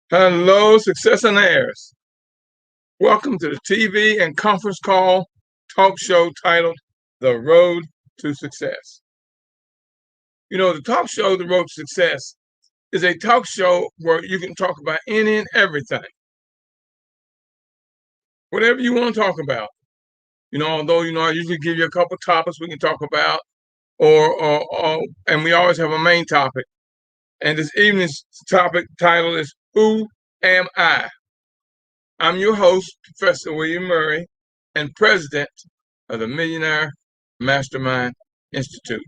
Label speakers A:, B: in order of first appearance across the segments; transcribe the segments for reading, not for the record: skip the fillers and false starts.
A: Hello, successionaires. Welcome to the TV and conference call talk show titled The Road to Success. You know, the talk show, The Road to Success, is a talk show where you can talk about any and everything, whatever you want to talk about. Although, I usually give you a couple topics we can talk about, and we always have a main topic. And this evening's topic title is Who Am I? I'm your host, Professor William Murray, and president of the Millionaire Mastermind Institute.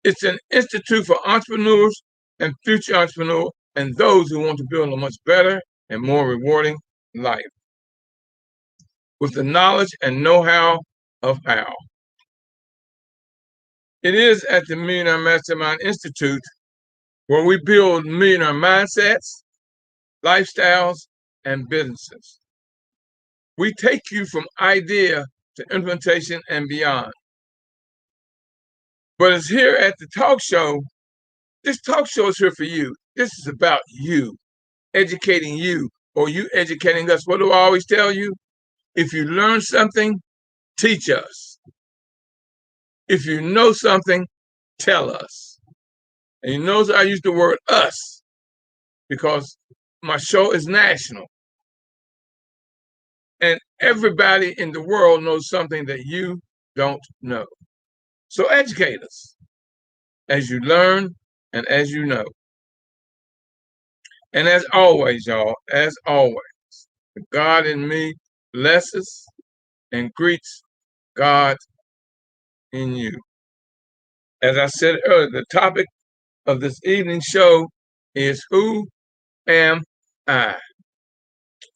A: It's an institute for entrepreneurs and future entrepreneurs and those who want to build a much better and more rewarding life with the knowledge and know-how of how. It is at the Millionaire Mastermind Institute where we build millionaire mindsets, lifestyles, and businesses. We take you from idea to implementation and beyond. But it's here at the talk show. This talk show is here for you. This is about you, educating you, or you educating us. What do I always tell you? If you learn something, teach us. If you know something, tell us. And you notice I use the word us because my show is national. And everybody in the world knows something that you don't know. So educate us as you learn and as you know. And as always, y'all, as always, the God in me blesses and greets God in you. As I said earlier, the topic of this evening's show is Who Am I?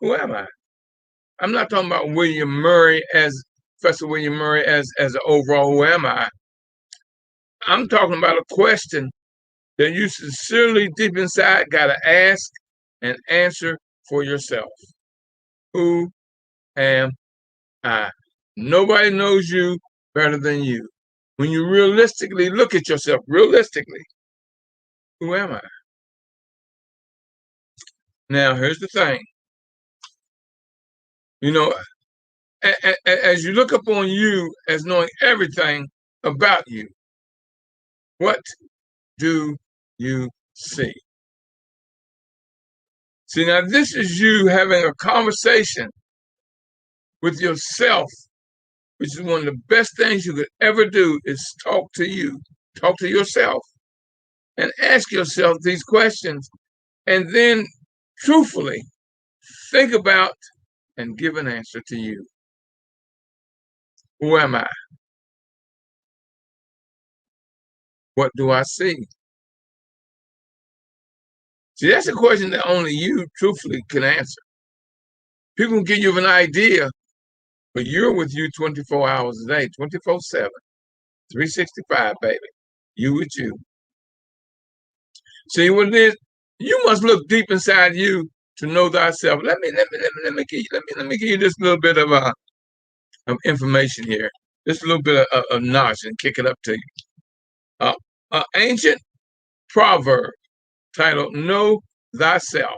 A: Who am I? I'm not talking about William Murray as Professor William Murray as an overall who am I? I'm talking about a question that you sincerely deep inside got to ask and answer for yourself. Who am I? Nobody knows you better than you. When you realistically look at yourself, realistically, who am I? Now, here's the thing. As you look upon you as knowing everything about you, what do you see? See, now this is you having a conversation with yourself, which is one of the best things you could ever do is talk to you, talk to yourself, and ask yourself these questions, and then truthfully think about and give an answer to you. Who am I? What do I see? See, that's a question that only you truthfully can answer. People can give you an idea, but you're with you 24 hours a day, 24/7, 365, baby. You with you. See what it is? You must look deep inside you to know thyself. Let me give you this little bit of information here. Just a little bit of knowledge and kick it up to you. An ancient proverb titled Know Thyself.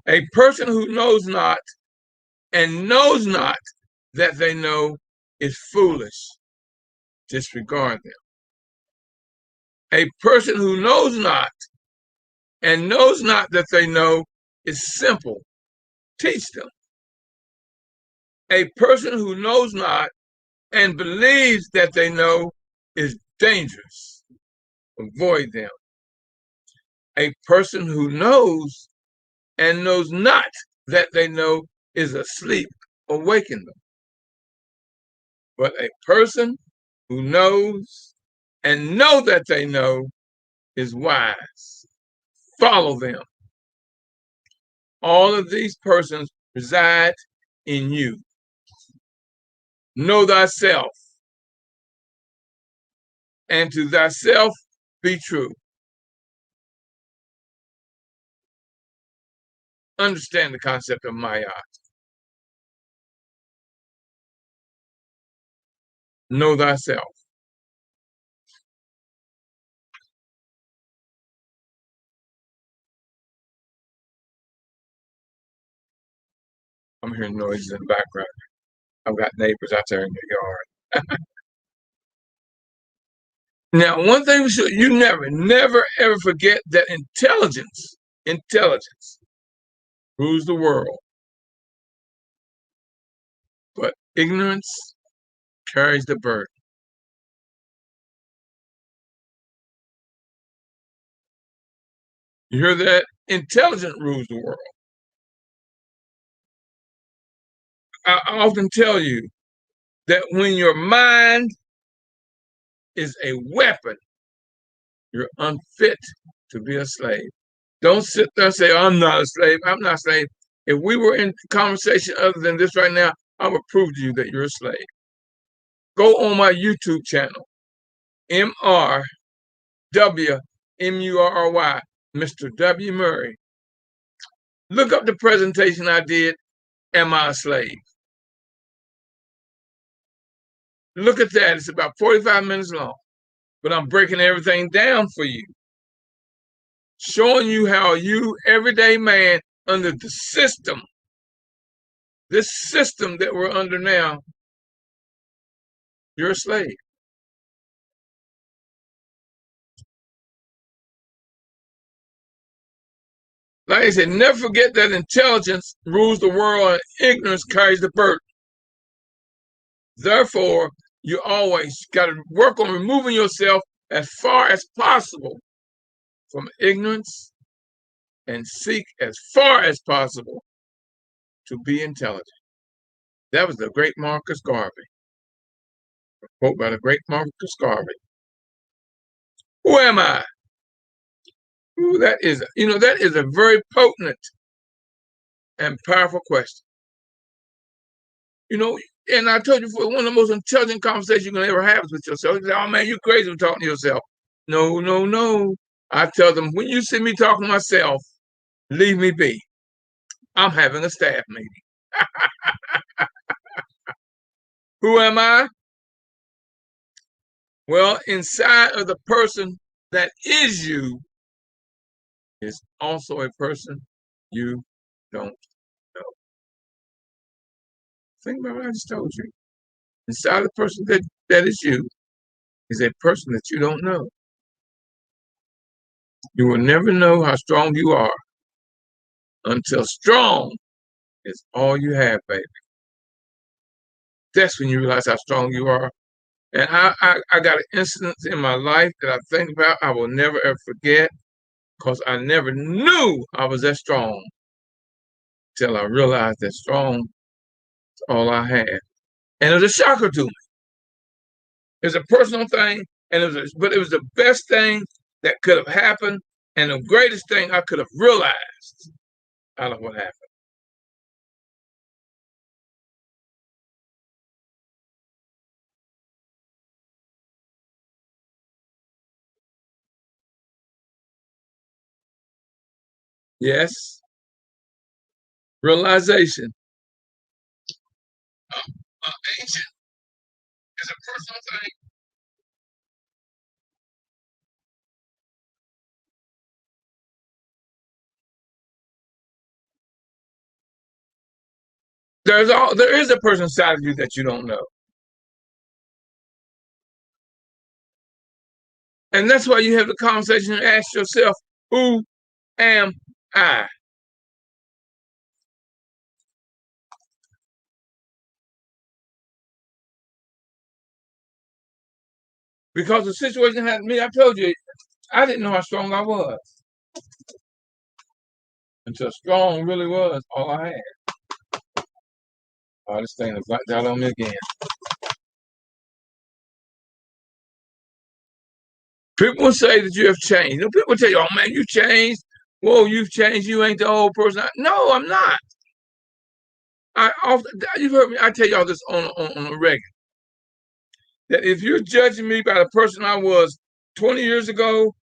A: A person who knows not and knows not that they know is foolish. Disregard them. A person who knows not and knows not that they know is simple. Teach them. A person who knows not and believes that they know is dangerous. Avoid them. A person who knows and knows not that they know is asleep. Awaken them. But a person who knows and know that they know is wise. Follow them. All of these persons reside in you. Know thyself, and to thyself be true. Understand the concept of Maya. Know thyself. hearing noises in the background. I've got neighbors out there in the yard. Now, one thing you never, ever forget that intelligence rules the world, but ignorance carries the burden. You hear that? Intelligence rules the world. I often tell you that when your mind is a weapon, you're unfit to be a slave. Don't sit there and say, oh, I'm not a slave. I'm not a slave. If we were in conversation other than this right now, I would prove to you that you're a slave. Go on my YouTube channel, MrWMurry, Mr. W. Murray. Look up the presentation I did, Am I a Slave? Look at that. It's about 45 minutes long, but I'm breaking everything down for you, showing you how you, everyday man, under the system, this system that we're under now, you're a slave. Like I said, never forget that intelligence rules the world and ignorance carries the burden. Therefore, you always got to work on removing yourself as far as possible from ignorance and seek as far as possible to be intelligent. That was the great Marcus Garvey. A quote by the great Marcus Garvey. Who am I? Ooh, that is a very potent and powerful question. And I told you, for one of the most intelligent conversations you can ever have is with yourself. You say, oh man, you crazy for talking to yourself. No, no, no. I tell them, when you see me talking to myself, leave me be. I'm having a staff meeting. Who am I? Well, inside of the person that is you is also a person you don't know. Think about what I just told you. Inside the person that is you is a person that you don't know. You will never know how strong you are until strong is all you have, baby. That's when you realize how strong you are. And I got an incident in my life that I think about, I will never ever forget, because I never knew I was that strong till I realized that strong is all I had. And it was a shocker to me. It was a personal thing, and but it was the best thing that could have happened, and the greatest thing I could have realized out of what happened. Yes, realization. Agent is a personal thing. There is a person inside of you that you don't know. And that's why you have the conversation and ask yourself, who am I? Because the situation happened to me, I told you, I didn't know how strong I was until strong really was all I had. Oh, this thing is blacked out on me again. People say that you have changed. People tell you, oh man, you changed. Whoa, you've changed. You ain't the old person. No, I'm not. You've heard me. I tell y'all this on a regular. That if you're judging me by the person I was 20 years ago,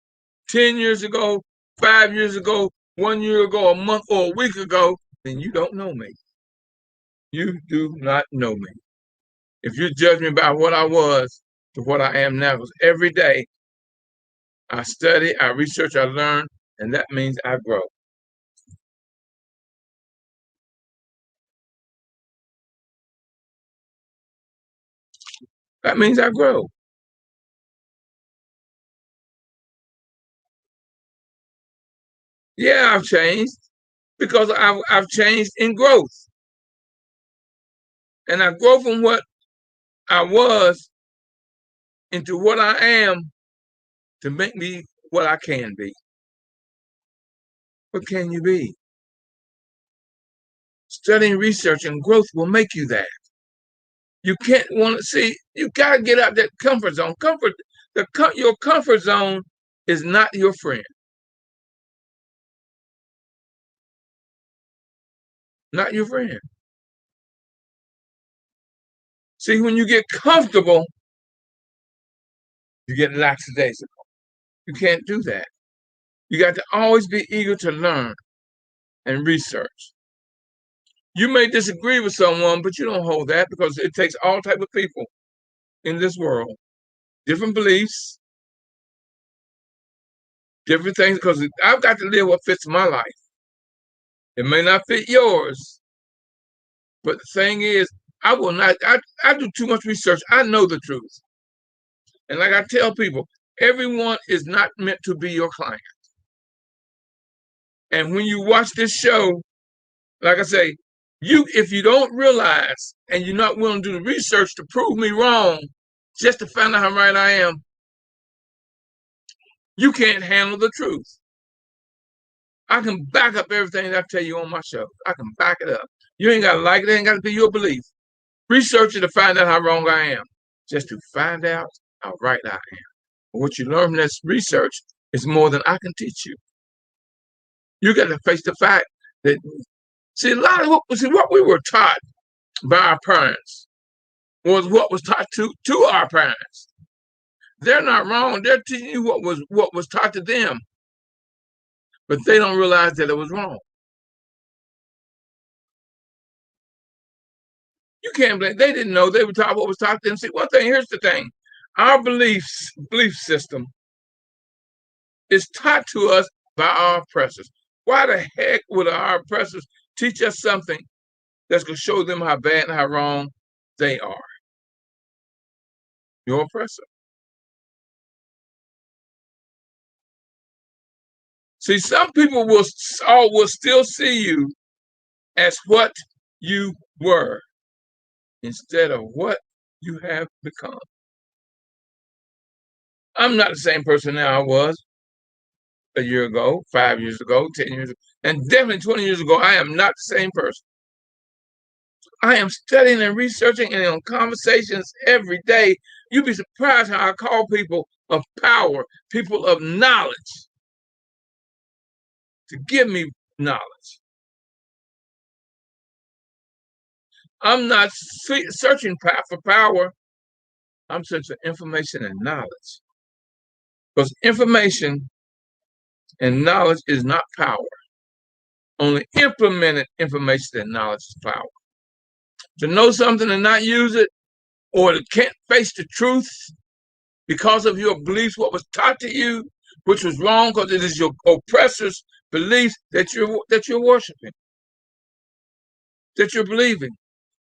A: 10 years ago, 5 years ago, 1 year ago, a month or a week ago, then you don't know me. You do not know me. If you judge me by what I was to what I am now, because every day I study, I research, I learn, and that means I grow. That means I grow. Yeah, I've changed because I've changed in growth. And I grow from what I was into what I am to make me what I can be. What can you be? Studying, research, and growth will make you that. You can't want to see. You got to get out that comfort zone. Your comfort zone is not your friend. Not your friend. See, when you get comfortable, you get lackadaisical. You can't do that. You got to always be eager to learn and research. You may disagree with someone, but you don't hold that because it takes all type of people in this world, different beliefs, different things. Because I've got to live what fits my life. It may not fit yours, but the thing is, I will not. I do too much research. I know the truth, and like I tell people, everyone is not meant to be your client. And when you watch this show, like I say, if you don't realize and you're not willing to do the research to prove me wrong, just to find out how right I am, you can't handle the truth. I can back up everything I tell you on my show. I can back it up. You ain't got to like it. It ain't got to be your belief. Research it to find out how wrong I am, just to find out how right I am. What you learn from this research is more than I can teach you. You got to face the fact that, see, what we were taught by our parents was what was taught to our parents. They're not wrong. They're teaching you what was taught to them, but they don't realize that it was wrong. You can't blame. They didn't know. They were taught what was taught to them. See, one thing. Here's the thing: our belief system is taught to us by our oppressors. Why the heck would our oppressors teach us something that's going to show them how bad and how wrong they are? Your oppressor. See, some people will still see you as what you were instead of what you have become. I'm not the same person now I was a year ago, 5 years ago, 10 years ago, and definitely 20 years ago. I am not the same person. I am studying and researching and on conversations every day. You'd be surprised how I call people of power, people of knowledge, to give me knowledge. I'm not searching for power. I'm searching for information and knowledge. Because information and knowledge is not power. Only implemented information and knowledge is power. To know something and not use it, or to can't face the truth because of your beliefs, what was taught to you, which was wrong because it is your oppressors' beliefs that you're worshiping, that you're believing,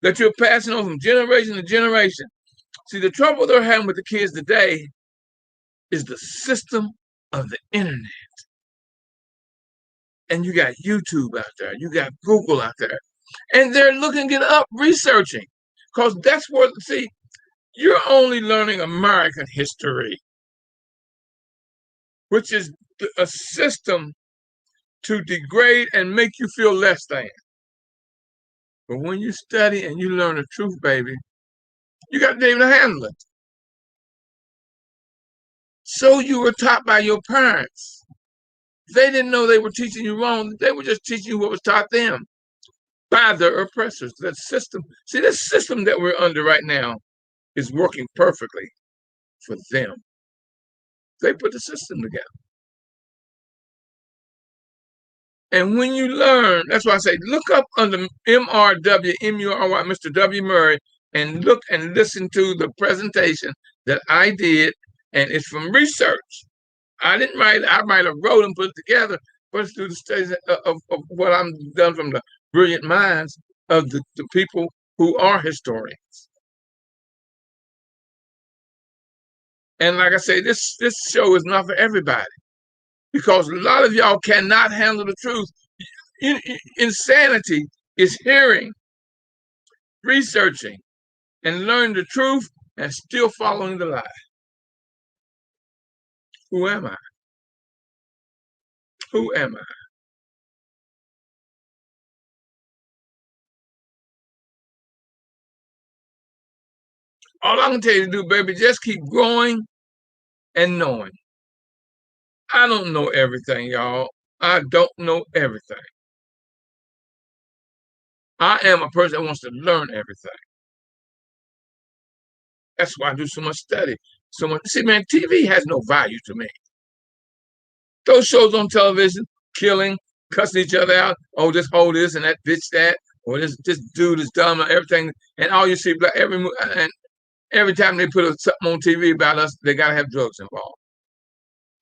A: that you're passing on from generation to generation. See, the trouble they're having with the kids today is the system of the internet. And you got YouTube out there, you got Google out there, and they're looking it up, researching, because that's where, see, you're only learning American history, which is a system to degrade and make you feel less than. But when you study and you learn the truth, baby, you got to be able to handle it. So you were taught by your parents. They didn't know they were teaching you wrong. They were just teaching you what was taught them by their oppressors. That system, see, this system that we're under right now is working perfectly for them. They put the system together. And when you learn, that's why I say, look up under MRW, MURY, Mr. W. Murray, and look and listen to the presentation that I did, and it's from research. I didn't write it. I might have wrote and put it together, but it's through the studies of what I'm done from the brilliant minds of the people who are historians. And like I say, this show is not for everybody because a lot of y'all cannot handle the truth. Insanity is hearing, researching, and learning the truth and still following the lie. Who am I? Who am I? All I can tell you to do, baby, just keep growing and knowing. I don't know everything, y'all. I don't know everything. I am a person that wants to learn everything. That's why I do so much study. So much. See, man, TV has no value to me. Those shows on television, killing, cussing each other out. Oh, this whole this and that bitch that, or this dude is dumb and everything. And all you see, every time they put something on TV about us, they gotta have drugs involved.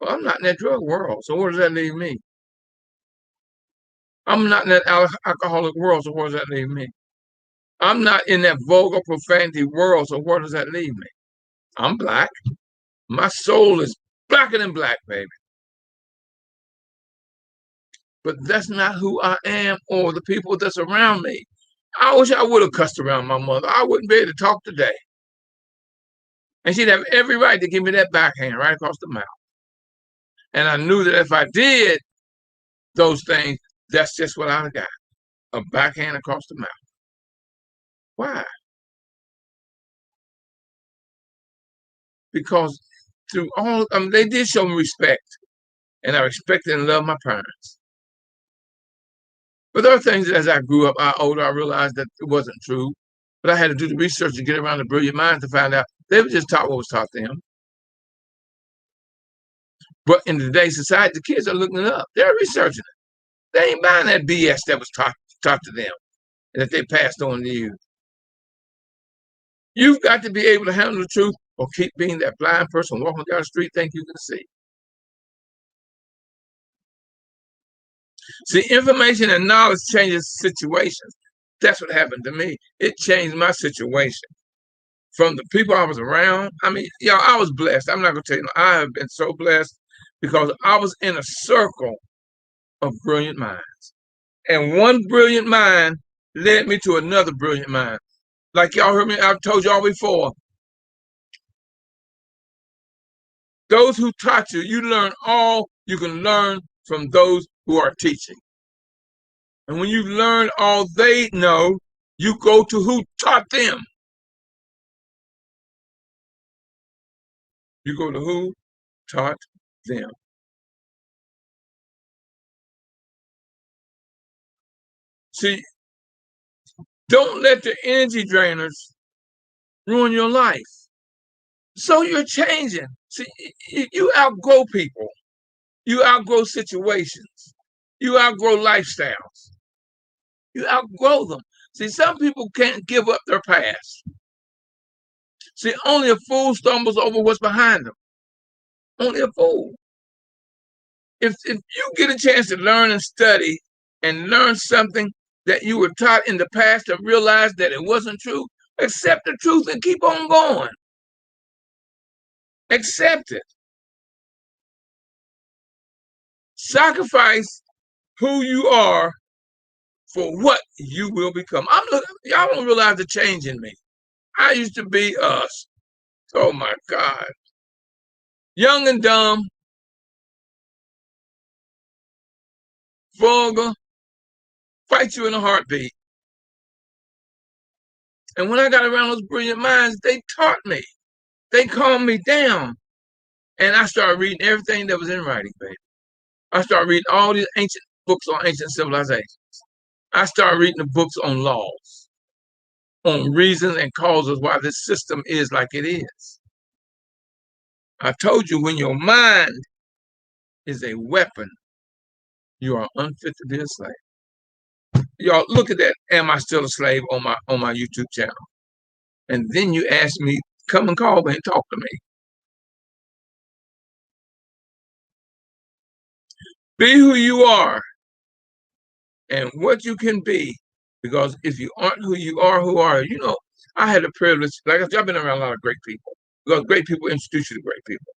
A: Well, I'm not in that drug world, so where does that leave me? I'm not in that alcoholic world, so where does that leave me? I'm not in that vulgar profanity world, so where does that leave me? I'm black. My soul is blacker than black, baby. But that's not who I am or the people that's around me. I wish I would have cussed around my mother. I wouldn't be able to talk today. And she'd have every right to give me that backhand right across the mouth. And I knew that if I did those things, that's just what I got. A backhand across the mouth. Why? Because through all, they did show me respect. And I respected and loved my parents. But there are things that as I grew up, older, I realized that it wasn't true. But I had to do the research to get around the brilliant minds to find out they were just taught what was taught to them. But in today's society, the kids are looking it up. They're researching it. They ain't buying that BS that was taught to them and that they passed on to you. You've got to be able to handle the truth or keep being that blind person walking down the street think you can see. See, information and knowledge changes situations. That's what happened to me. It changed my situation. From the people I was around, I was blessed. I'm not going to tell you, I have been so blessed because I was in a circle of brilliant minds. And one brilliant mind led me to another brilliant mind. Like y'all heard me, I've told y'all before. Those who taught you, you learn all you can learn from those who are teaching. And when you learn all they know, you go to who taught them. You go to who taught them. See, don't let the energy drainers ruin your life. So you're changing. See, you outgrow people. You outgrow situations. You outgrow lifestyles. You outgrow them. See, some people can't give up their past. See, only a fool stumbles over what's behind them. Only a fool. If you get a chance to learn and study and learn something that you were taught in the past and realize that it wasn't true, accept the truth and keep on going. Accept it. Sacrifice who you are for what you will become. Y'all don't realize the change in me. I used to be us. Oh my God. Young and dumb, vulgar, fight you in a heartbeat. And when I got around those brilliant minds, they taught me. They calmed me down. And I started reading everything that was in writing, baby. I started reading all these ancient books on ancient civilizations. I started reading the books on laws, on reasons and causes why this system is like it is. I told you when your mind is a weapon, you are unfit to be a slave. Y'all look at that. Am I still a slave on my YouTube channel? And then you ask me, come and call me and talk to me. Be who you are and what you can be. Because if you aren't who you are, who are you? You know, I had the privilege, like I've been around a lot of great people. because great people introduce you to great people.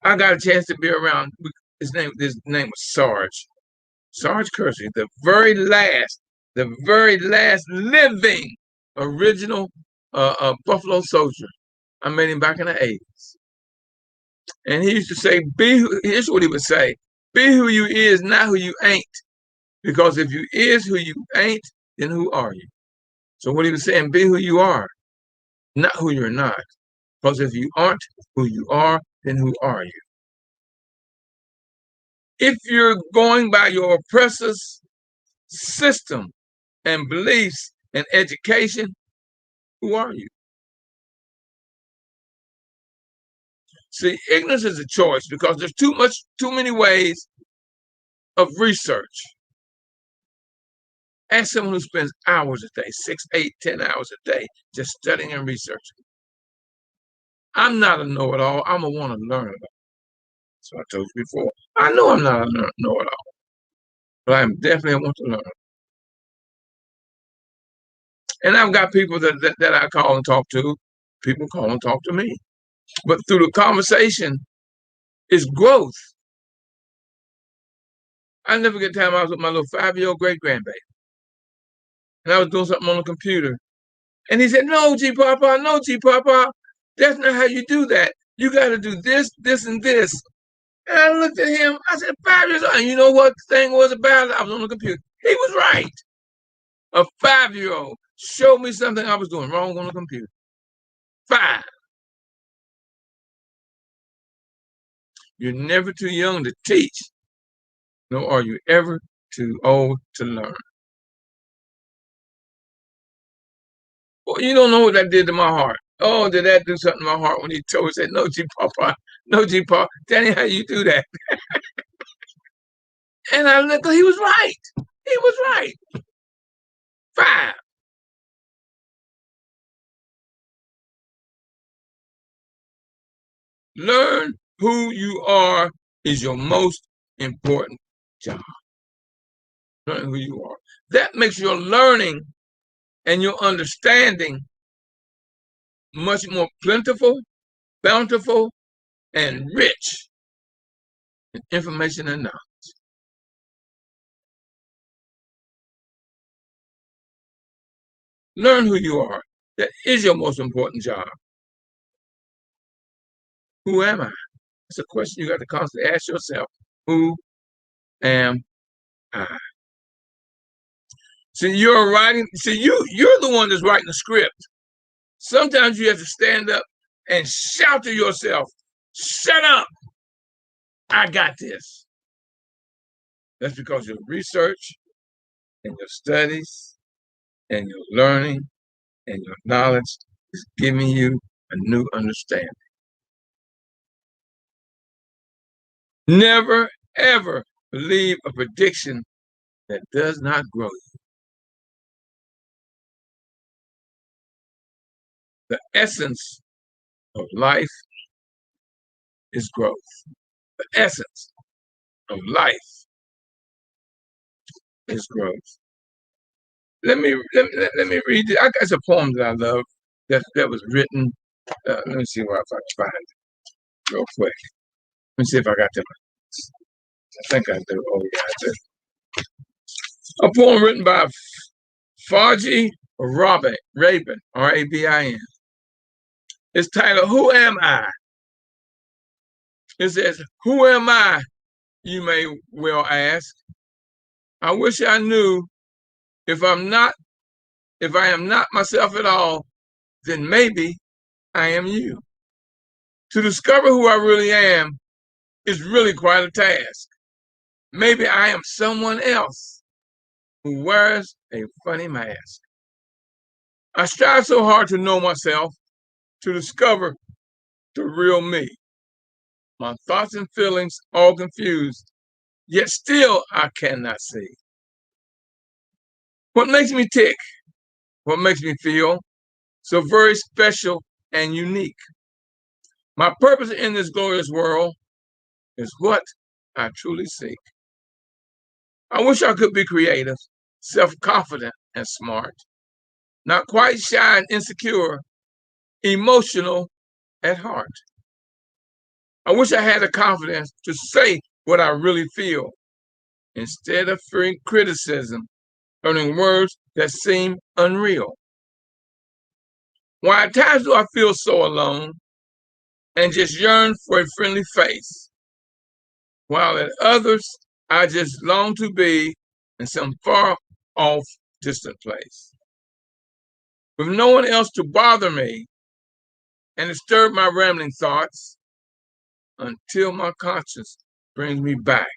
A: I got a chance to be around. His name was Sarge Kersey, the very last living original Buffalo soldier. I met him back in the 80s. And he used to say, here's what he would say, be who you is, not who you ain't. Because if you is who you ain't, then who are you? So what he was saying, be who you are, not who you're not. Because if you aren't who you are, then who are you? If you're going by your oppressor's system and beliefs and education, who are you? See, ignorance is a choice because there's too many ways of research. Ask someone who spends hours a day, 6, 8, 10 hours a day, just studying and researching. I'm not a know-it-all. I'm a want to learn it all. So I told you before. I know I'm not a know-it-all, but I'm definitely a want to learn. And I've got people that I call and talk to. People call and talk to me. But through the conversation is growth. I never get time I was with my little 5-year-old great-grandbaby. And I was doing something on the computer. And he said, no, G Papa, no, G Papa. That's not how you do that. You got to do this, this, and this. And I looked at him. I said, 5 years old. And you know what the thing was about it? I was on the computer. He was right. A 5-year-old showed me something I was doing wrong on the computer. 5. You're never too young to teach, nor are you ever too old to learn. Well, you don't know what that did to my heart. Oh, did that do something to my heart when he told me, said, no, G Papa, no, G Papa. Danny, how you do that? And I looked, he was right. He was right. 5. Learn who you are is your most important job. Learn who you are. That makes your learning and your understanding much more plentiful, bountiful, and rich in information and knowledge. Learn who you are. That is your most important job. Who am I? It's a question you got to constantly ask yourself. Who am I? See, you're the one that's writing the script. Sometimes you have to stand up and shout to yourself, shut up. I got this. That's because your research and your studies and your learning and your knowledge is giving you a new understanding. Never, ever believe a prediction that does not grow you. The essence of life is growth. The essence of life is growth. Let me read it. I got a poem that I love that was written. Let me see if I can find it real quick. Let me see if I got them. I think I do. Oh yeah, I do. A poem written by Farji Rabin, Rabin. It's titled "Who Am I?" It says, "Who am I?" You may well ask. I wish I knew. If I am not myself at all, then maybe I am you. To discover who I really am is really quite a task. Maybe I am someone else who wears a funny mask. I strive so hard to know myself, to discover the real me. My thoughts and feelings all confused, yet still I cannot see. What makes me tick, what makes me feel so very special and unique. My purpose in this glorious world is what I truly seek. I wish I could be creative, self-confident, and smart, not quite shy and insecure, emotional, at heart. I wish I had the confidence to say what I really feel instead of fearing criticism, uttering words that seem unreal. Why at times do I feel so alone and just yearn for a friendly face, while at others I just long to be in some far off distant place, with no one else to bother me and disturb my rambling thoughts until my conscience brings me back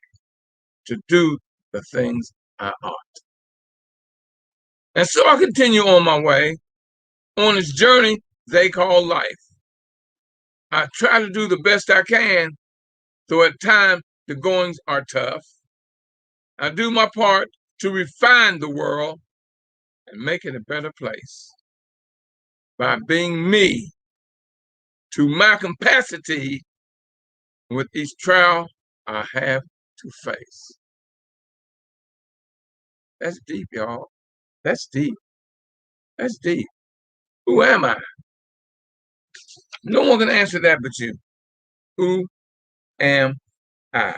A: to do the things I ought. And so I continue on my way, on this journey they call life. I try to do the best I can, though at times the goings are tough. I do my part to refine the world and make it a better place by being me to my capacity with each trial I have to face. That's deep, y'all. That's deep. That's deep. Who am I? No one can answer that but you. Who am I?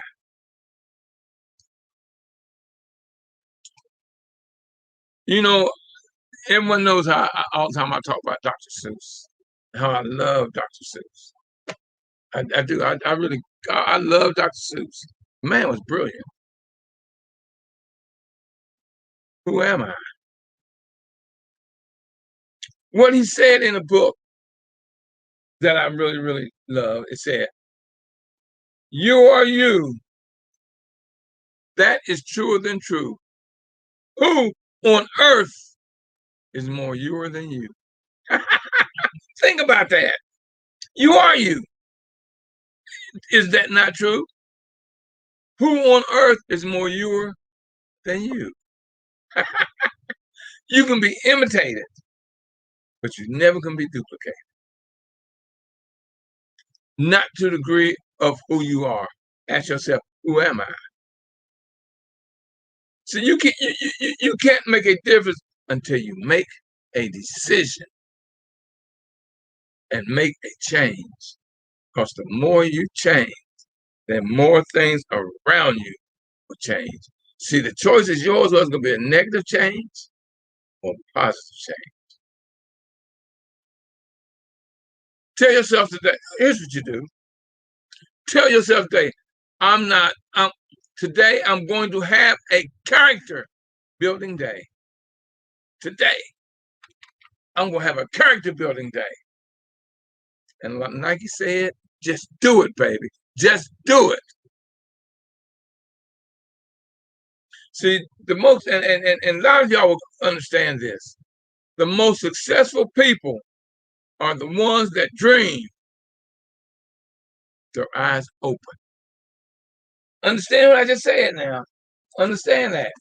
A: You know, everyone knows how all the time I talk about Dr. Seuss, how I love Dr. Seuss. I do. I really, I love Dr. Seuss. Man was brilliant. Who am I? What he said in a book that I really, really love, it said, "You are you. That is truer than true. Who on earth is more youer than you?" Think about that. You are you. Is that not true? Who on earth is more youer than you? You can be imitated, but you never can be duplicated. Not to the degree of who you are. Ask yourself, who am I? So you can't make a difference until you make a decision and make a change. Because the more you change, the more things around you will change. See, the choice is yours, whether it's going to be a negative change or a positive change. Tell yourself today, here's what you do. Tell yourself today, today I'm going to have a character building day. Today, I'm going to have a character building day. And like Nike said, just do it, baby. Just do it. See, and a lot of y'all will understand this. The most successful people are the ones that dream their eyes open. Understand what I just said now? Understand that.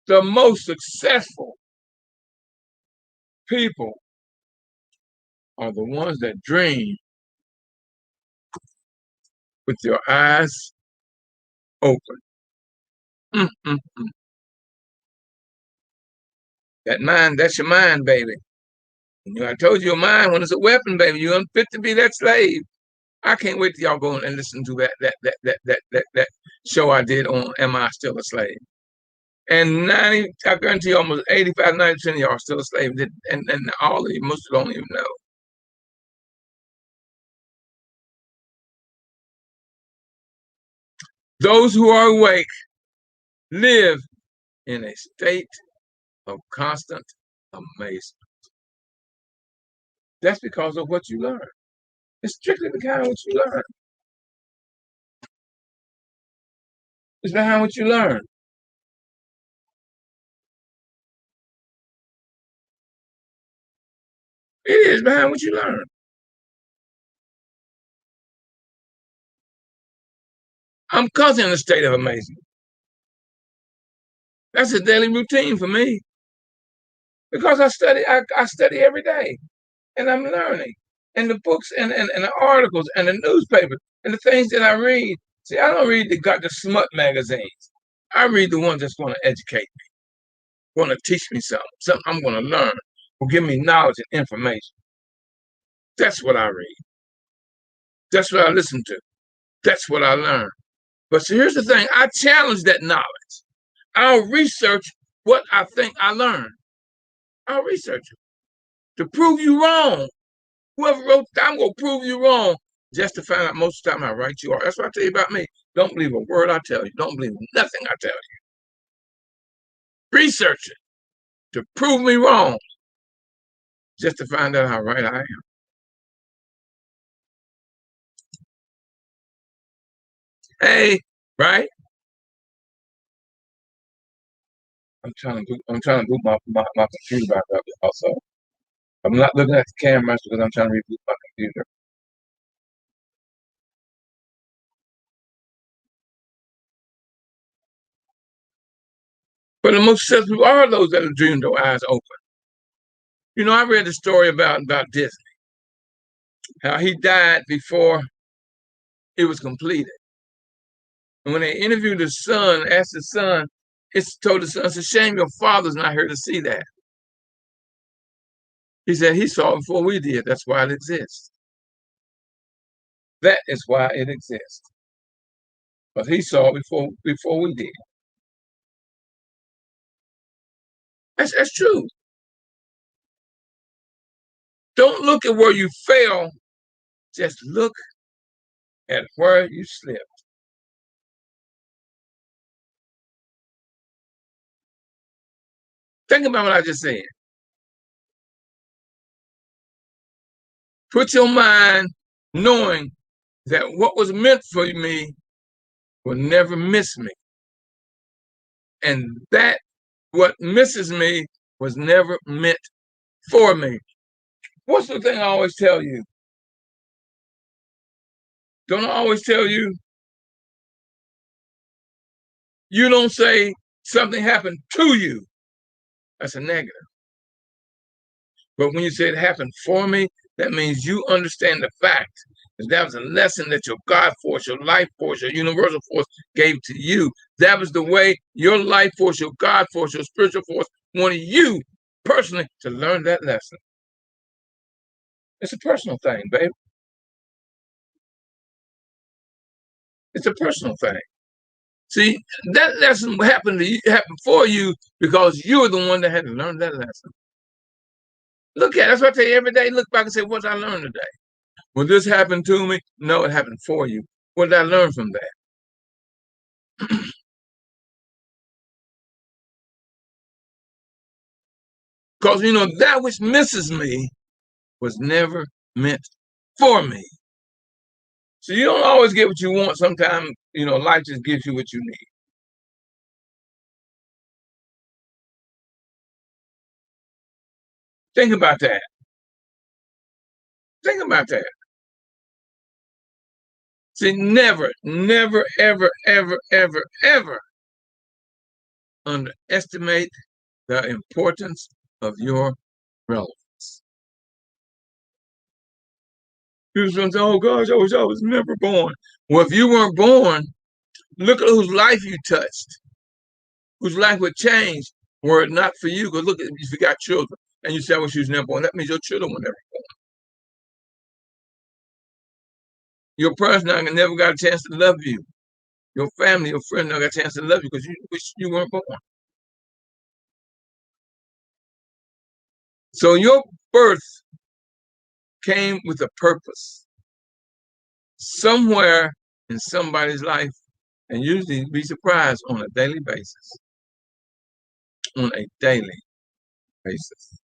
A: The most successful people are the ones that dream with your eyes open. Mm-mm-mm. That mind, that's your mind, baby. I told you your mind, when it's a weapon, baby, you're unfit to be that slave. I can't wait till y'all go and listen to that show I did on Am I Still a Slave? And I guarantee you almost 85, 90% of y'all are still a slave. And all of you, most of you don't even know. Those who are awake live in a state of constant amazement. That's because of what you learn. It's strictly behind what you learn. It's behind what you learn. It is behind what you learn. I'm constantly in a state of amazement. That's a daily routine for me because I study every day and I'm learning. And the books and the articles and the newspapers and the things that I read. See, I don't read the smut magazines. I read the ones that's going to educate me, going to teach me something I'm going to learn, will give me knowledge and information. That's what I read. That's what I listen to. That's what I learn. But see, here's the thing. I challenge that knowledge. I'll research what I think I learned. I'll research it to prove you wrong. Whoever wrote that, I'm going to prove you wrong just to find out most of the time how right you are. That's what I tell you about me. Don't believe a word I tell you. Don't believe nothing I tell you. Research it to prove me wrong just to find out how right I am. Hey, right? I'm trying to boot my computer back up also. I'm not looking at the cameras because I'm trying to reboot my computer. But the most successful are those that have dreamed their eyes open. You know, I read the story about Disney, how he died before it was completed. And when they interviewed his son, asked his son, it's told his son, it's a shame your father's not here to see that. He said he saw it before we did. That's why it exists. That is why it exists. But he saw it before we did. That's true. Don't look at where you fail, just look at where you slipped. Think about what I just said. Put your mind knowing that what was meant for me will never miss me. And that what misses me was never meant for me. What's the thing I always tell you? Don't I always tell you? You don't say something happened to you. That's a negative. But when you say it happened for me, that means you understand the fact that that was a lesson that your God force, your life force, your universal force gave to you. That was the way your life force, your God force, your spiritual force wanted you personally to learn that lesson. It's a personal thing, babe. It's a personal thing. See, that lesson happened to you, happened for you because you were the one that had to learn that lesson. Look at it. That's what I tell you every day. Look back and say, what did I learn today? Will this happen to me? No, it happened for you. What did I learn from that? Because, you know, that which misses me was never meant for me. So you don't always get what you want. Sometimes, you know, life just gives you what you need. Think about that. Think about that. See, never, never, ever, ever, ever, ever underestimate the importance of your relevance. People say, oh gosh, I wish I was never born. Well, if you weren't born, look at whose life you touched, whose life would change were it not for you. Because look, if you got children and you say, I wish you was never born, that means your children were never born. Your parents now never got a chance to love you. Your family, your friends never got a chance to love you because you wish you weren't born. So your birth came with a purpose somewhere in somebody's life, and usually be surprised on a daily basis. On a daily basis.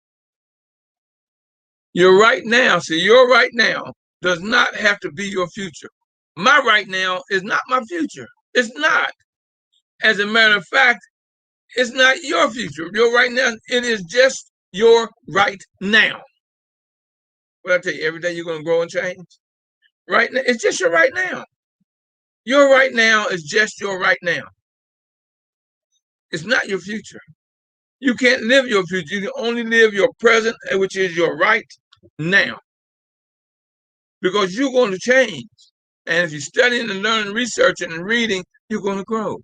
A: Your right now, see, your right now does not have to be your future. My right now is not my future. It's not. As a matter of fact, it's not your future. Your right now, it is just your right now. What I tell you, every day you're going to grow and change. Right now, it's just your right now. Your right now is just your right now. It's not your future. You can't live your future. You can only live your present, which is your right now. Because you're going to change. And if you're studying and learning, researching and reading, you're going to grow.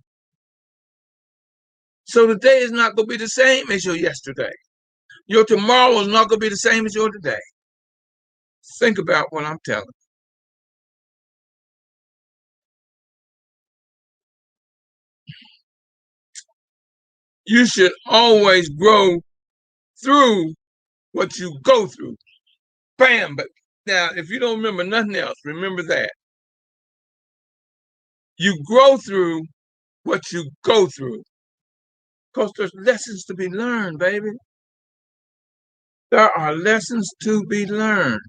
A: So today is not going to be the same as your yesterday. Your tomorrow is not going to be the same as your today. Think about what I'm telling you. You should always grow through what you go through. Bam! But now, if you don't remember nothing else, remember that. You grow through what you go through. Because there's lessons to be learned, baby. There are lessons to be learned.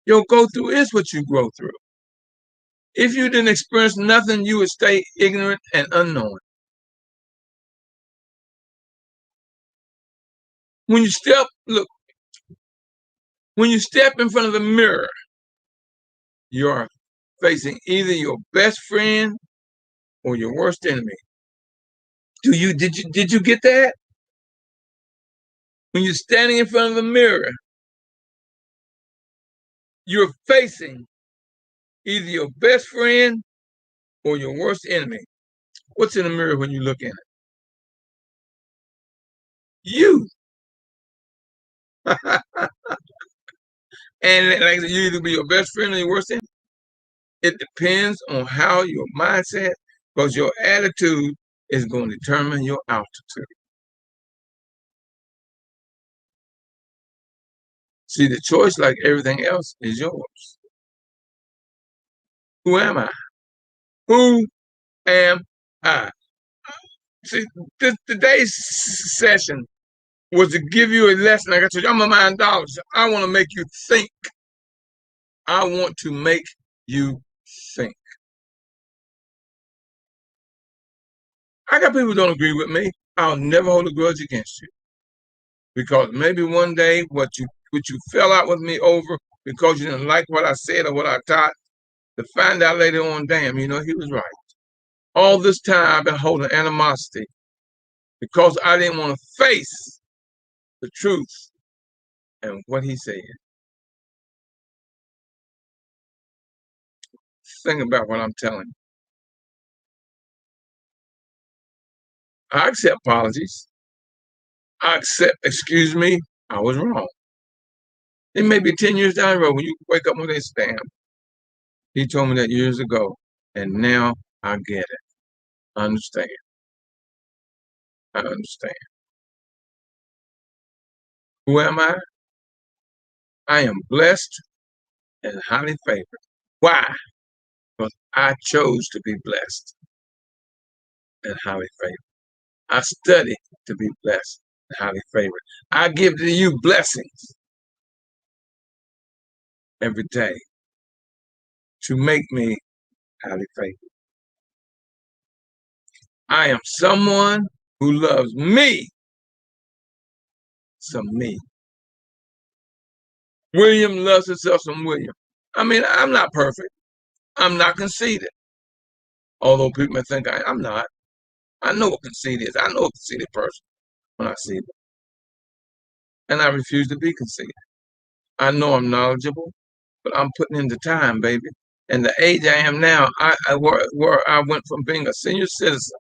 A: Your go through is what you grow through. If you didn't experience nothing, you would stay ignorant and unknowing. When you look, when you step in front of the mirror, you are facing either your best friend or your worst enemy. Did you get that? When you're standing in front of the mirror, you're facing either your best friend or your worst enemy. What's in the mirror when you look in it? You. And like I said, you either be your best friend or your worst enemy. It depends on how your mindset, because your attitude is going to determine your altitude. See, the choice, like everything else, is yours. Who am I? Who am I? See, today's session was to give you a lesson. Like I told you, I'm a mindologist. I want to make you think. I want to make you think. I got people who don't agree with me. I'll never hold a grudge against you, because maybe one day what you fell out with me over because you didn't like what I said or what I taught, to find out later on, damn, he was right. All this time I've been holding animosity because I didn't want to face the truth and what he said. Think about what I'm telling you. I accept apologies. I accept, excuse me, I was wrong. It may be 10 years down the road when you wake up with this, damn, he told me that years ago, and now I get it. I understand. I understand. Who am I? I am blessed and highly favored. Why? Because I chose to be blessed and highly favored. I study to be blessed and highly favored. I give to you blessings every day to make me highly favored. I am someone who loves me, some me. William loves himself some William. I mean, I'm not perfect. I'm not conceited. Although people may think I'm not. I know what conceit is. I know a conceited person when I see them. And I refuse to be conceited. I know I'm knowledgeable, but I'm putting in the time, baby. And the age I am now, where I went from being a senior citizen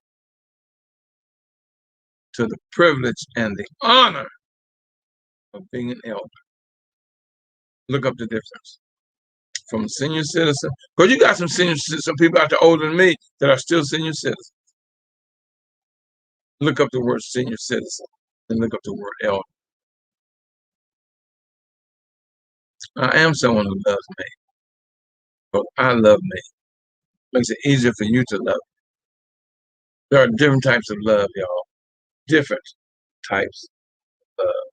A: to the privilege and the honor of being an elder. Look up the difference from a senior citizen, because you got some people out there older than me that are still senior citizens. Look up the word senior citizen and look up the word elder. I am someone who loves me, but I love me. Makes it easier for you to love me. There are different types of love, y'all. Different types of love.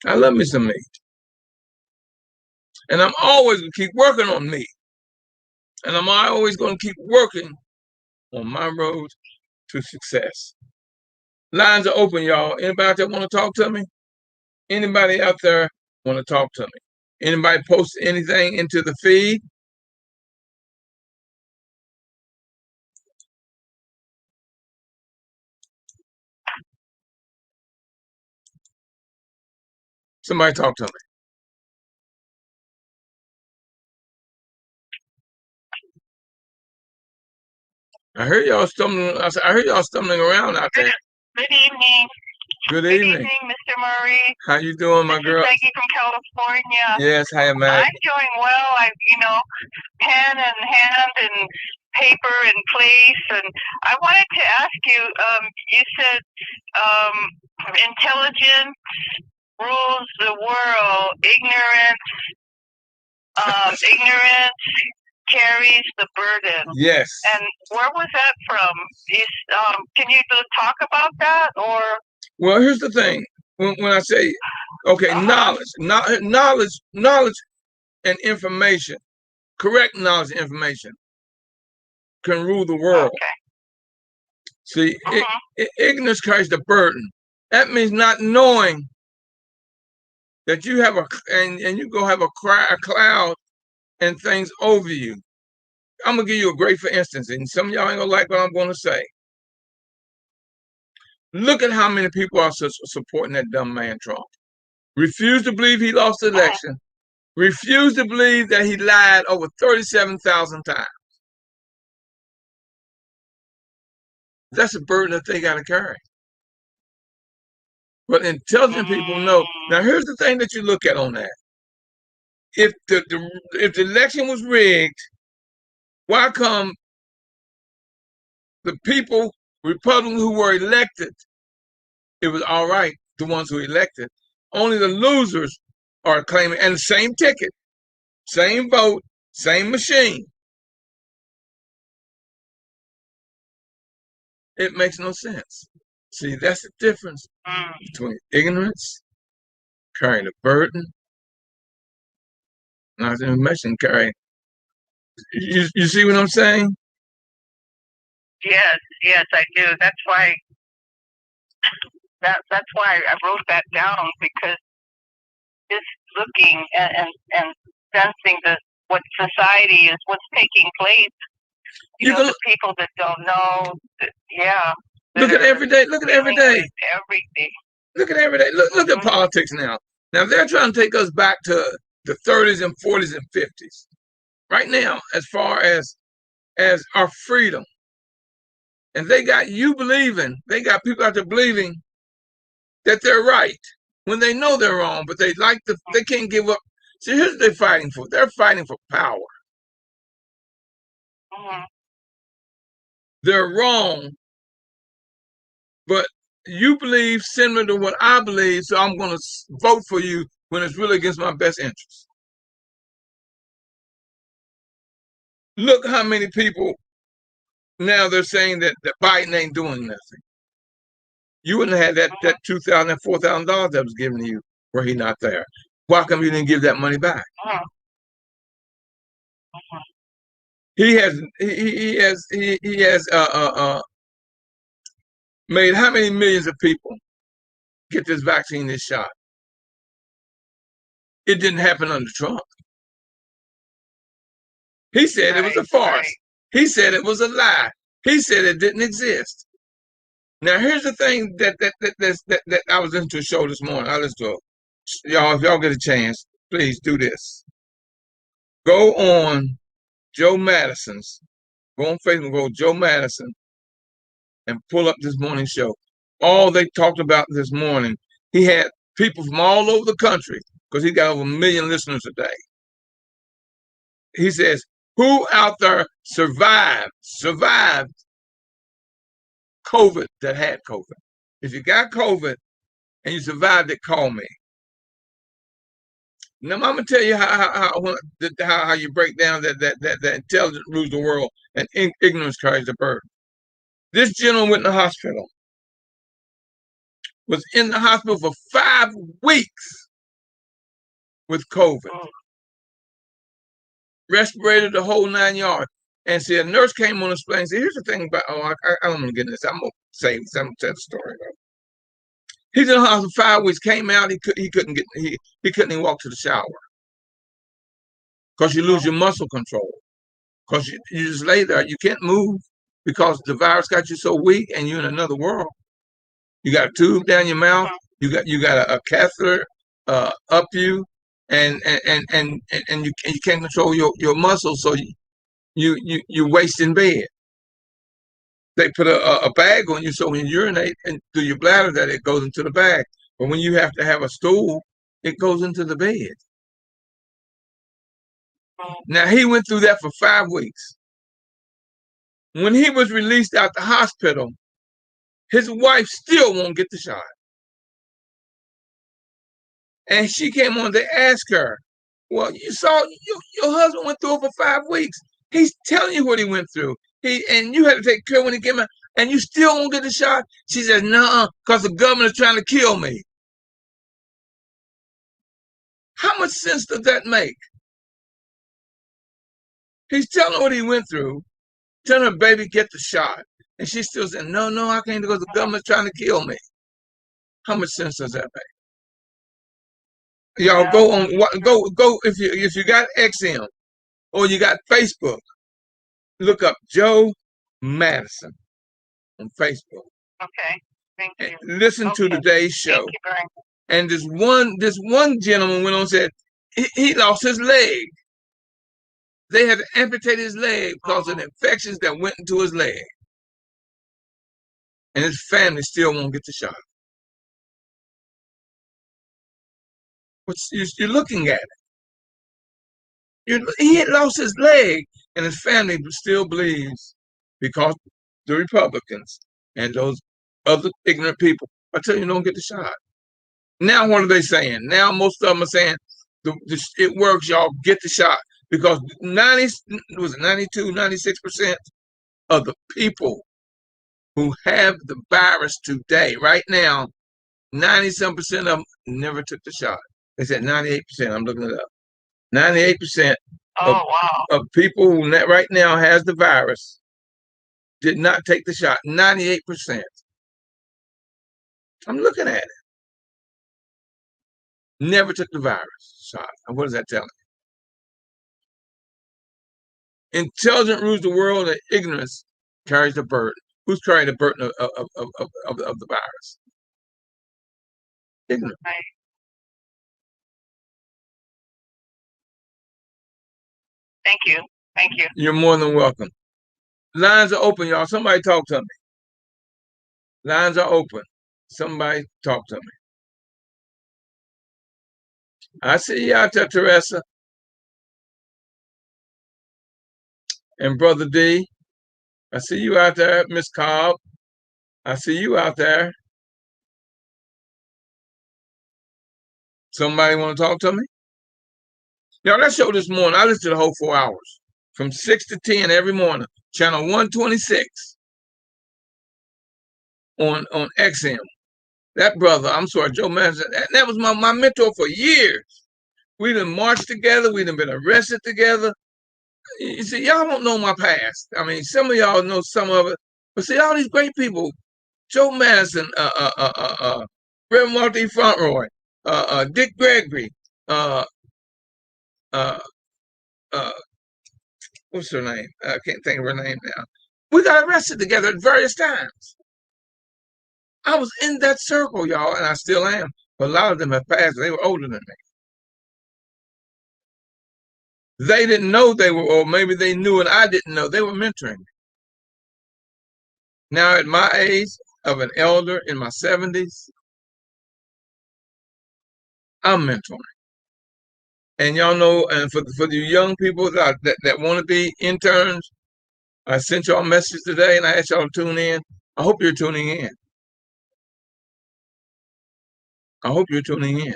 A: I love me some me. And I'm always going to keep working on me. And I'm always going to keep working on my road to success. Lines are open, y'all. Anybody out there want to talk to me? Anybody out there want to talk to me? Anybody post anything into the feed? Somebody talk to me. I heard y'all stumbling. I heard y'all stumbling around out there.
B: Good evening.
A: Good
B: Good
A: evening.
B: evening, Mr. Murray.
A: How you doing, my
B: This
A: girl?
B: is Maggie from California.
A: Yes, hi, Maggie.
B: I'm doing well. Pen in hand and paper in place. And I wanted to ask you, you said intelligence rules the world. Ignorance carries the burden.
A: Yes.
B: And where was that from? Can you talk about that, or?
A: Well, here's the thing. When I say, okay, knowledge and information, correct knowledge and information can rule the world.
B: Okay.
A: See, ignorance carries the burden. That means not knowing that you have and you go have a cloud and things over you. I'm gonna give you a great for instance, and some of y'all ain't gonna like what I'm gonna say. Look at how many people are supporting that dumb man Trump. Refuse to believe he lost the election. Refuse to believe that he lied over 37,000 times. That's a burden that they got to carry. But intelligent people know. Now, here's the thing that you look at on that. If the election was rigged, why come the people, Republicans who were elected, it was all right, the ones who elected. Only the losers are claiming, and the same ticket, same vote, same machine. It makes no sense. See, that's the difference between ignorance, carrying the burden, not the information carrying. You see what I'm saying?
B: Yes, I do. That's why I wrote that down, because just looking and sensing what society is, what's taking place. The people that don't know,
A: Look at every day. Look at every day.
B: Everything.
A: Look at every day. Look at politics now. Now they're trying to take us back to the 30s and 40s and 50s. Right now, as far as our freedom. And they got you believing, they got people out there believing that they're right when they know they're wrong, but they can't give up. See, here's what they're fighting for. They're fighting for power. They're wrong, but you believe similar to what I believe, so I'm going to vote for you when it's really against my best interest. Look how many people now they're saying that Biden ain't doing nothing. You wouldn't have had that $2,000 and $4,000 that was given to you were he not there. Why come you didn't give that money back? He has made how many millions of people get this vaccine, this shot? It didn't happen under Trump. He said it was a farce. He said it was a lie. He said it didn't exist. Now here's the thing that I was listening to a show this morning. I listened to it. Y'all, if y'all get a chance, please do this. Go on Joe Madison's. Go on Facebook, go Joe Madison, and pull up this morning show. All they talked about this morning, he had people from all over the country, because he got over 1 million listeners a day. He says, who out there survived COVID that had COVID? If you got COVID and you survived it, call me. Now I'm gonna tell you how you break down that intelligence rules the world and ignorance carries the burden. This gentleman went in the hospital, was in the hospital for 5 weeks with COVID, respirated the whole 9 yards. And see, a nurse came on his plane and said, here's the thing about, I don't want to get into this. I'm going to tell the story. He's in the hospital for 5 weeks, came out, he couldn't even walk to the shower. Because you lose your muscle control. Because you just lay there, you can't move because the virus got you so weak and you're in another world. You got a tube down your mouth, you got a catheter up you, and you can't control your muscles, so you're wasting bed. They put a bag on you so when you urinate and through your bladder that it goes into the bag. But when you have to have a stool, it goes into the bed. Now he went through that for 5 weeks. When he was released out the hospital, his wife still won't get the shot. And she came on to ask her, well, you saw your husband went through it for 5 weeks. He's telling you what he went through. And you had to take care when he came out, and you still won't get the shot? She says, no, because the government is trying to kill me. How much sense does that make? He's telling her what he went through, telling her, baby, get the shot. And she's still saying, no, I can't because the government's trying to kill me. How much sense does that make? Y'all go on, go if you got XM or you got Facebook, look up Joe Madison on Facebook.
B: Okay, thank you.
A: And listen to today's show.
B: Thank you very much.
A: And this one gentleman went on and said he lost his leg. They had to amputate his leg because of the infections that went into his leg. And his family still won't get the shot. But you're looking at it. He had lost his leg, and his family still believes because the Republicans and those other ignorant people are telling you don't get the shot. Now what are they saying? Now most of them are saying it works, y'all get the shot. Because 92, 96% of the people who have the virus today, right now, 90-some% of them never took the shot. They said 98%. I'm looking it up. 98% of people who right now has the virus did not take the shot. 98%. I'm looking at it. Never took the virus shot. What does that tell me? Intelligent rules the world, and ignorance carries the burden. Who's carrying the burden of the virus? Ignorance.
B: Right. Thank you. Thank you.
A: You're more than welcome. Lines are open, y'all. Somebody talk to me. Lines are open. Somebody talk to me. I see you out there, Teresa. And Brother D. I see you out there, Miss Cobb. I see you out there. Somebody want to talk to me? Y'all, that show this morning, I listened to the whole 4 hours. From 6 to 10 every morning. Channel 126 on XM. That brother, I'm sorry, Joe Madison, that was my mentor for years. We done marched together. We done been arrested together. You see, y'all don't know my past. I mean, some of y'all know some of it. But see, all these great people, Joe Madison, Reverend Walter Fauntleroy, Dick Gregory, uh, uh, uh, what's her name? I can't think of her name now. We got arrested together at various times. I was in that circle, y'all, and I still am. But a lot of them have passed. They were older than me. They didn't know they were, or maybe they knew and I didn't know. They were mentoring me. Now, at my age of an elder in my 70s, I'm mentoring. And y'all know, and for the young people that want to be interns, I sent y'all a message today and I asked y'all to tune in. I hope you're tuning in. I hope you're tuning in.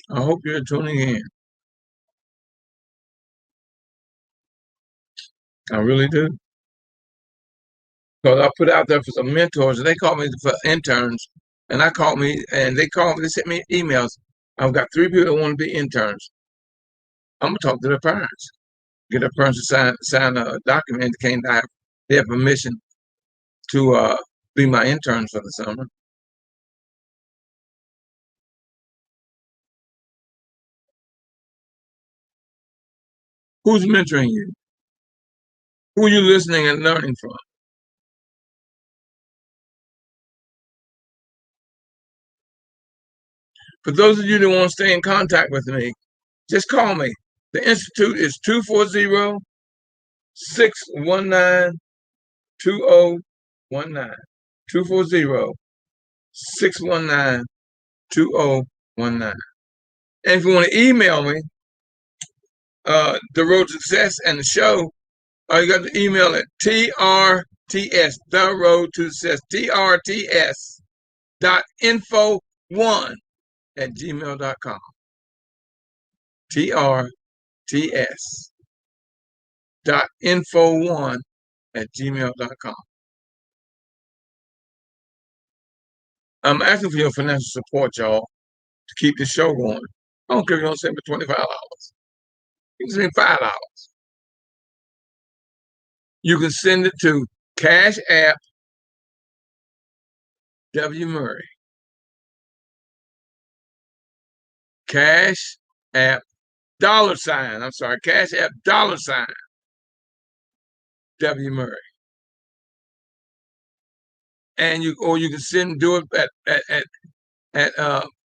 A: I hope you're tuning in. I really do. Because I put out there for some mentors, and they called me for interns, and they called me, they sent me emails. I've got 3 people that want to be interns. I'm gonna talk to their parents, get their parents to sign a document indicating that they have permission to be my interns for the summer. Who's mentoring you? Who are you listening and learning from? For those of you that want to stay in contact with me, just call me. The Institute is 240-619-2019. 240-619-2019. And if you want to email me, The Road to Success and the show, you got to email at TRTS, The Road to Success, TRTS.info1@gmail.com. TRTS.info1@gmail.com. I'm asking for your financial support, y'all, to keep this show going. I don't care if you don't send me $25. You can send me $5. You can send it to Cash App W. Murray. Cash App $sign. I'm sorry, Cash App $sign W. Murray. And you can do it at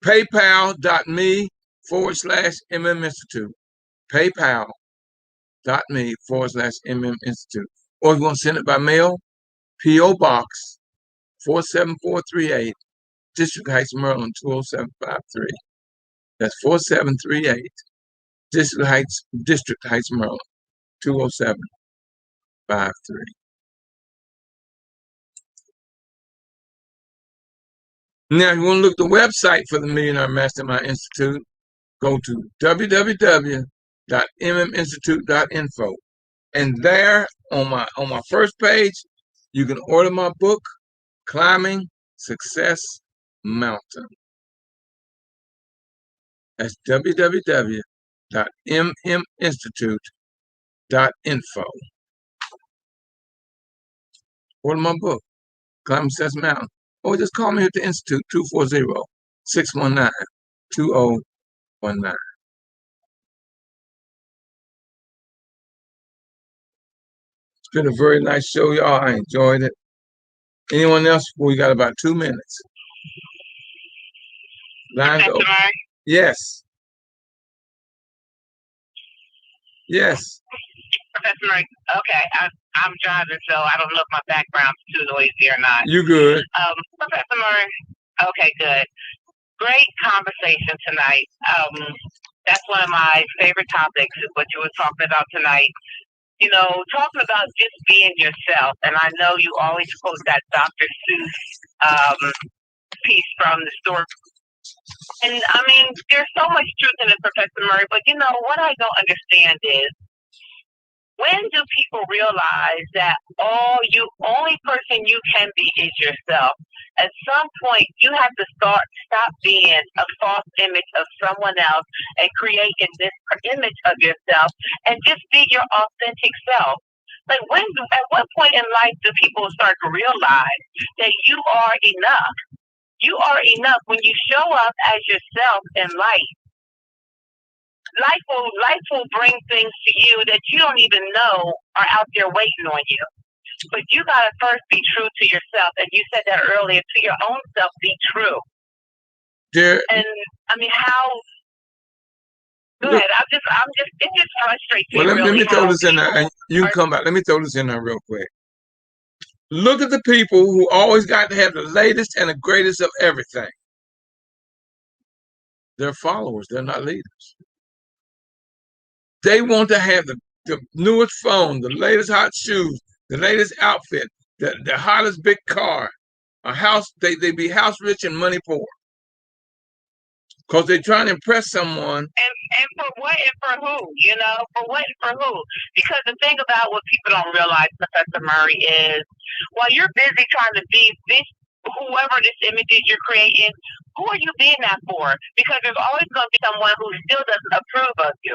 A: paypal.me/MM Institute. PayPal.me/MM Institute. Or if you want to send it by mail, P.O. Box 47438, District Heights, Maryland 20753. That's 4738, District Heights, Maryland 20753. Now, if you want to look at the website for the Millionaire Mastermind Institute, go to www.mminstitute.info. And there on my first page, you can order my book, Climbing Success Mountain. That's www.mminstitute.info. Order my book, Climbing Success Mountain. Or just call me at the Institute, 240-619-2019. It's been a very nice show, y'all. I enjoyed it. Anyone else? We got about 2 minutes. Lines open. Yes. Yes.
B: Professor Murray, okay, I'm driving, so I don't know if my background's too noisy or not.
A: You good.
B: Professor Murray, okay, good. Great conversation tonight. That's one of my favorite topics, is what you were talking about tonight. You know, talking about just being yourself. And I know you always quote that Dr. Seuss piece from the story. And I mean, there's so much truth in it, Professor Murray, but you know, what I don't understand is, when do people realize that only person you can be is yourself? At some point, you have to stop being a false image of someone else and create this image of yourself and just be your authentic self. Like, at what point in life do people start to realize that you are enough? You are enough when you show up as yourself in life. Life will bring things to you that you don't even know are out there waiting on you. But you gotta first be true to yourself, and you said that earlier. To your own self, be true. And I mean, how? Go ahead. It just frustrates me.
A: Well, let me throw this in there, and you
B: can
A: come back. Let me throw this in there real quick. Look at the people who always got to have the latest and the greatest of everything. They're followers. They're not leaders. They want to have the newest phone, the latest hot shoes, the latest outfit, the hottest big car, a house. They be house rich and money poor. Because they're trying to impress someone.
B: And for what and for who? You know, for what and for who? Because the thing about what people don't realize, Professor Murray, is while you're busy trying to be whoever this image is you're creating, who are you being that for? Because there's always going to be someone who still doesn't approve of you.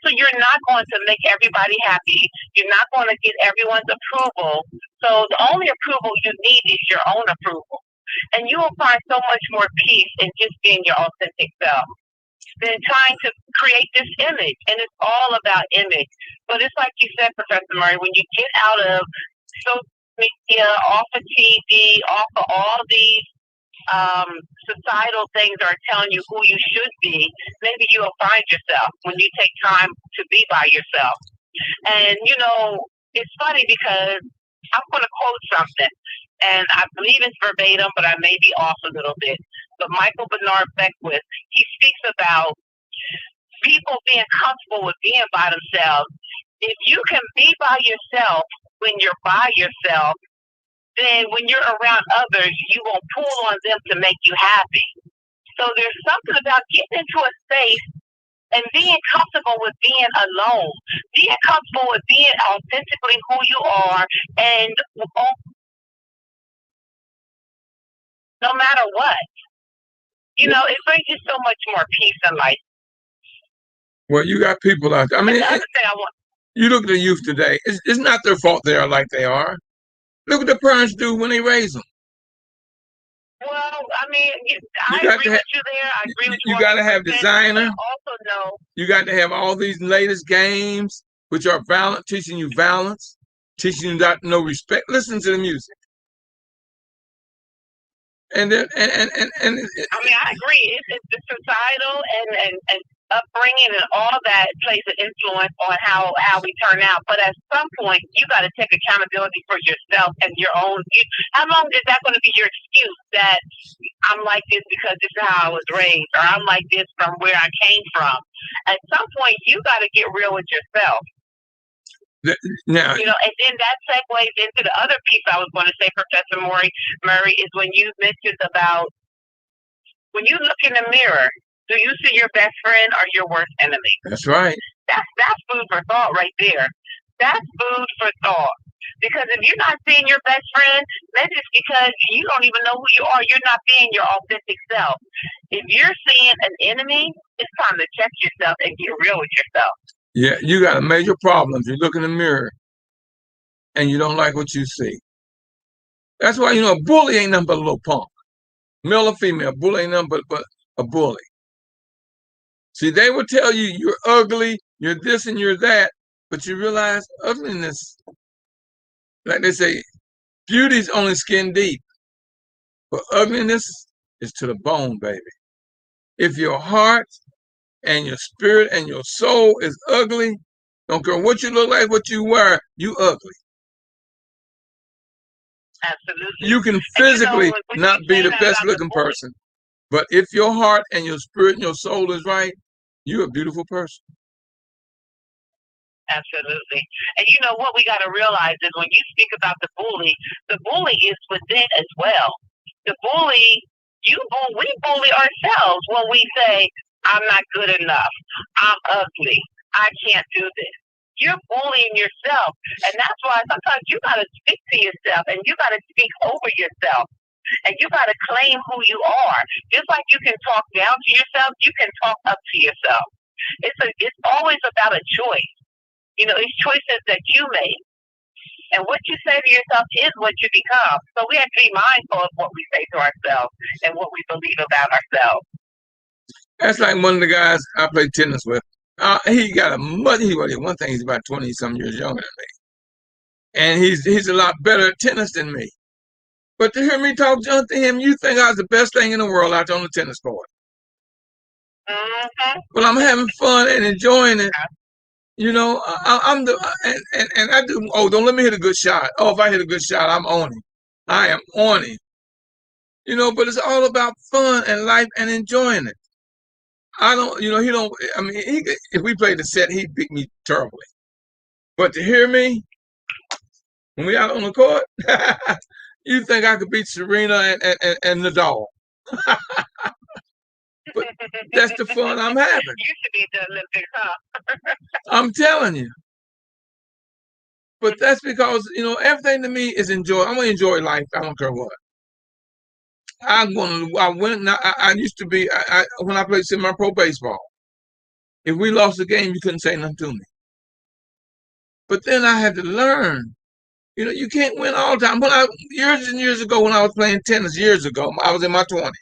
B: So you're not going to make everybody happy. You're not going to get everyone's approval. So the only approval you need is your own approval. And you will find so much more peace in just being your authentic self than trying to create this image. And it's all about image. But it's like you said, Professor Murray, when you get out of social media, off of TV, off of all these societal things are telling you who you should be, maybe you'll find yourself when you take time to be by yourself. And it's funny because I'm going to quote something, and I believe it's verbatim, but I may be off a little bit. But Michael Bernard Beckwith, he speaks about people being comfortable with being by themselves. If you can be by yourself when you're by yourself, then when you're around others, you won't pull on them to make you happy. So there's something about getting into a space and being comfortable with being alone, being comfortable with being authentically who you are, and no matter what, it brings you so much more peace in life.
A: Well, you got people out there. I mean,
B: the other thing I want.
A: You look at the youth today. It's not their fault they are like they are. Look what the parents do when they raise them.
B: Well, I mean, I agree with you there. I agree with you.
A: You got to have designer.
B: Also know.
A: You got to have all these latest games, which are violent, teaching you violence, teaching you not to know respect. Listen to the music. And then, and
B: I mean, I agree. It's the societal and upbringing and all that plays an influence on how we turn out. But at some point, you got to take accountability for yourself and your own. How long is that going to be your excuse that I'm like this because this is how I was raised, or I'm like this from where I came from? At some point, you got to get real with yourself.
A: Now,
B: and then that segues into the other piece I was going to say, Professor Murray, is when you mentioned about when you look in the mirror, do you see your best friend or your worst enemy?
A: That's right.
B: That's food for thought right there. That's food for thought. Because if you're not seeing your best friend, maybe it's because you don't even know who you are. You're not being your authentic self. If you're seeing an enemy, it's time to check yourself and get real with yourself.
A: Yeah, you got a major problem. You look in the mirror and you don't like what you see. That's why, a bully ain't nothing but a little punk. Male or female, bully ain't nothing but a bully. See, they will tell you you're ugly, you're this and you're that, but you realize ugliness, like they say, beauty's only skin deep, but ugliness is to the bone, baby. If your heart and your spirit and your soul is ugly, don't care what you look like, what you wear, you ugly.
B: Absolutely.
A: You can physically not be the best looking person, but if your heart and your spirit and your soul is right, you're a beautiful person.
B: Absolutely. And what we got to realize is when you speak about the bully is within as well. The bully, we bully ourselves when we say, I'm not good enough, I'm ugly, I can't do this. You're bullying yourself. And that's why sometimes you got to speak to yourself and you got to speak over yourself. And you got to claim who you are. Just like you can talk down to yourself, you can talk up to yourself. It's always about a choice. It's choices that you make. And what you say to yourself is what you become. So we have to be mindful of what we say to ourselves and what we believe about ourselves.
A: That's like one of the guys I played tennis with. He got a one thing, he's about 20-some years younger than me. And he's a lot better at tennis than me. But to hear me talk junk to him, you think I was the best thing in the world out there on the tennis court.
B: Mm-hmm.
A: Well, I'm having fun and enjoying it. I'm and I do. Oh, don't let me hit a good shot. Oh, if I hit a good shot, I'm on him. I am on him. But it's all about fun and life and enjoying it. I don't. He don't. I mean, if we played the set, he'd beat me terribly. But to hear me when we out on the court, you think I could beat Serena and Nadal? But that's the fun I'm having.
B: You should be at the Olympics, huh?
A: I'm telling you. But that's because, everything to me is enjoy. I'm going to enjoy life. I don't care what. I used to be, when I played semi-pro baseball, if we lost a game, you couldn't say nothing to me. But then I had to learn. You can't win all the time. Years and years ago, when I was playing tennis, I was in my 20s.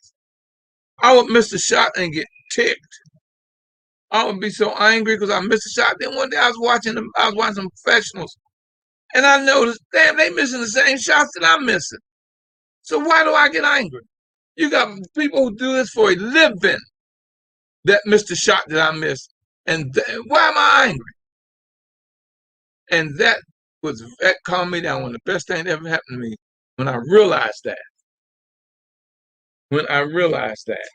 A: I would miss a shot and get ticked. I would be so angry because I missed a shot. Then one day I was watching some professionals, and I noticed, damn, they missing the same shots that I'm missing. So why do I get angry? You got people who do this for a living that missed the shot that I missed. And why am I angry? And that calmed me down. One of the best things that ever happened to me when I realized that. When I realized that.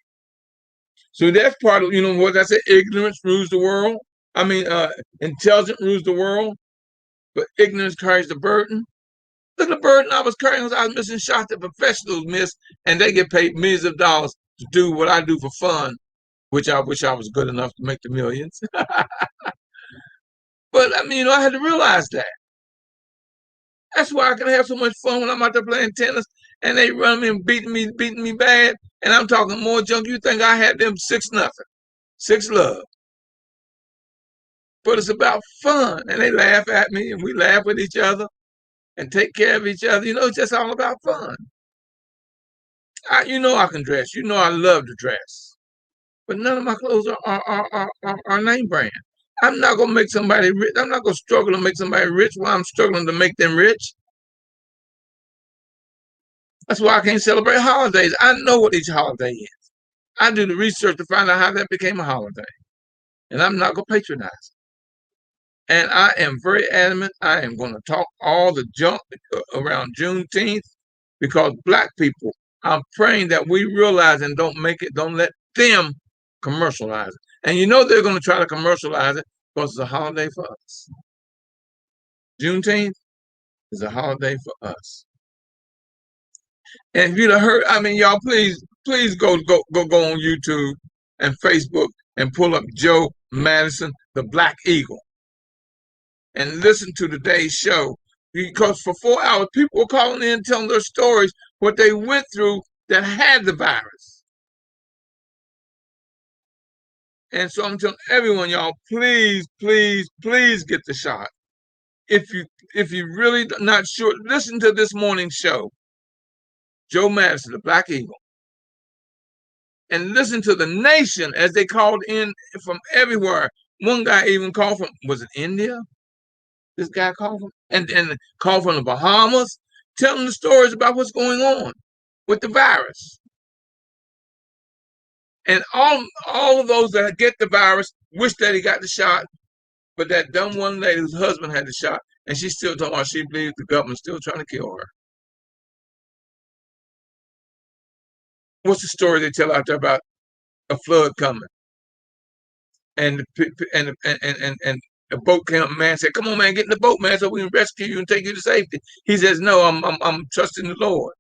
A: So that's part of, what I said, ignorance rules the world. I mean, intelligence rules the world, but ignorance carries the burden. Look at the burden I was carrying. I was missing shots that professionals miss, and they get paid millions of dollars to do what I do for fun, which I wish I was good enough to make the millions. But I mean, I had to realize that. That's why I can have so much fun when I'm out there playing tennis and they run me and beating me bad. And I'm talking more junk. You think I had them 6-0, 6-love. But it's about fun. And they laugh at me and we laugh with each other and take care of each other. It's just all about fun. I can dress. I love to dress. But none of my clothes are name brand. I'm not gonna make somebody rich. I'm not gonna struggle to make somebody rich while I'm struggling to make them rich. That's why I can't celebrate holidays. I know what each holiday is. I do the research to find out how that became a holiday. And I'm not gonna patronize it. And I am very adamant. I am gonna talk all the junk around Juneteenth because Black people, I'm praying that we realize and don't let them commercialize it. And they're gonna try to commercialize it because it's a holiday for us. Juneteenth is a holiday for us. And if you'd have heard, y'all, please go on YouTube and Facebook and pull up Joe Madison, the Black Eagle, and listen to today's show. Because for 4 hours, people were calling in telling their stories, what they went through that had the virus. And so I'm telling everyone, y'all, please get the shot. If you really not sure, listen to this morning's show, Joe Madison, the Black Eagle, and listen to the nation as they called in from everywhere. One guy even called from, was it India? This guy called from, and called from the Bahamas, telling the stories about what's going on with the virus. And all of those that get the virus wish that he got the shot, but that dumb one lady whose husband had the shot, and she's still talking about she believes the government's still trying to kill her. What's the story they tell out there about a flood coming? And a boat came up, man said, "Come on, man, get in the boat, man, so we can rescue you and take you to safety." He says, "No, I'm trusting the Lord."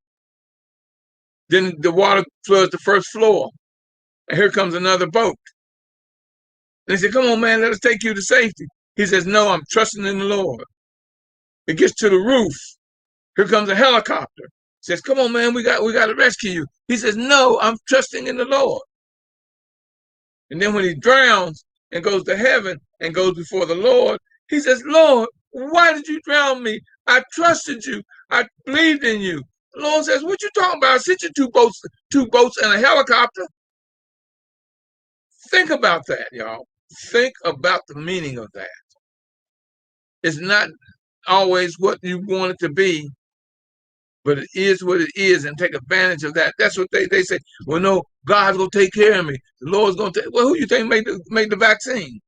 A: Then the water floods the first floor, and here comes another boat. And he said, "Come on, man, let us take you to safety." He says, "No, I'm trusting in the Lord." It gets to the roof. Here comes a helicopter. Says, "Come on, man, we got to rescue you." He says, "No, I'm trusting in the Lord." And then when he drowns and goes to heaven and goes before the Lord, he says, "Lord, why did you drown me? I trusted you. I believed in you." The Lord says, "What you talking about? I sent you two boats and a helicopter." Think about that, y'all. Think about the meaning of that. It's not always what you want it to be, but it is what it is, and take advantage of that. That's what they say. Well, no, God's gonna take care of me. The Lord's gonna take. Well, who you think made the vaccine?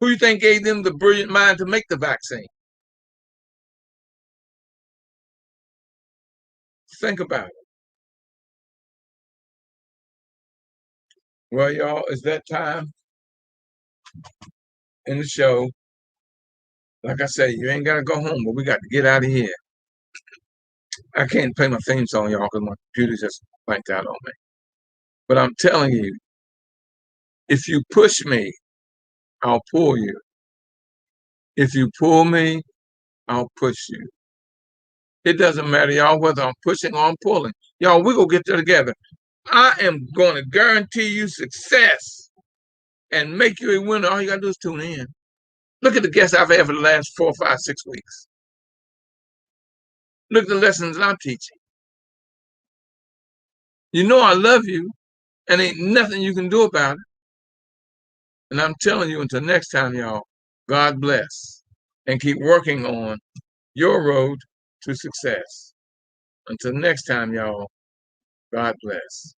A: Who you think gave them the brilliant mind to make the vaccine? Think about it. Well, y'all, it's that time in the show. Like I say, you ain't gotta go home, but we got to get out of here. I can't play my theme song, y'all, because my computer just blanked out on me. But I'm telling you, if you push me, I'll pull you. If you pull me, I'll push you. It doesn't matter, y'all, whether I'm pushing or I'm pulling. Y'all, we're going to get there together. I am going to guarantee you success and make you a winner. All you got to do is tune in. Look at the guests I've had for the last 4, 5, 6 weeks. Look at the lessons I'm teaching. You know I love you, and ain't nothing you can do about it. And I'm telling you, until next time, y'all, God bless. And keep working on your road to success. Until next time, y'all, God bless.